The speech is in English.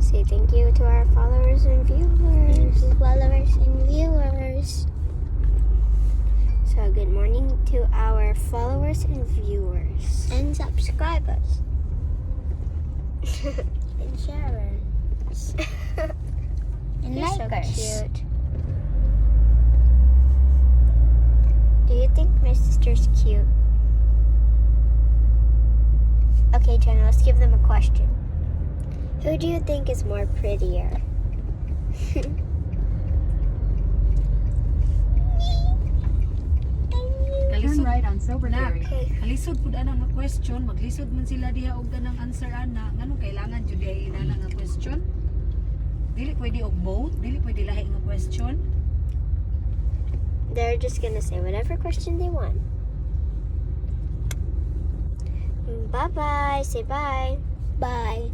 Say thank you to our followers and viewers. Thank you, followers and viewers. So good morning to our followers and viewers. And subscribers. And sharers. And You're so likers. cute. Do you think my sister's cute? Okay, Jenna, let's give them a question. Who do you think is more prettier? Turn right on Soberberry. Okay. Kalisod pud ana nga question, maglisod man sila diha og ganang answer ana. Ngano kailangan jud ay inana nga question? Dili pwede og both, dili pwede lahi nga question. They're just gonna say whatever question they want. Bye-bye. Say bye. Bye.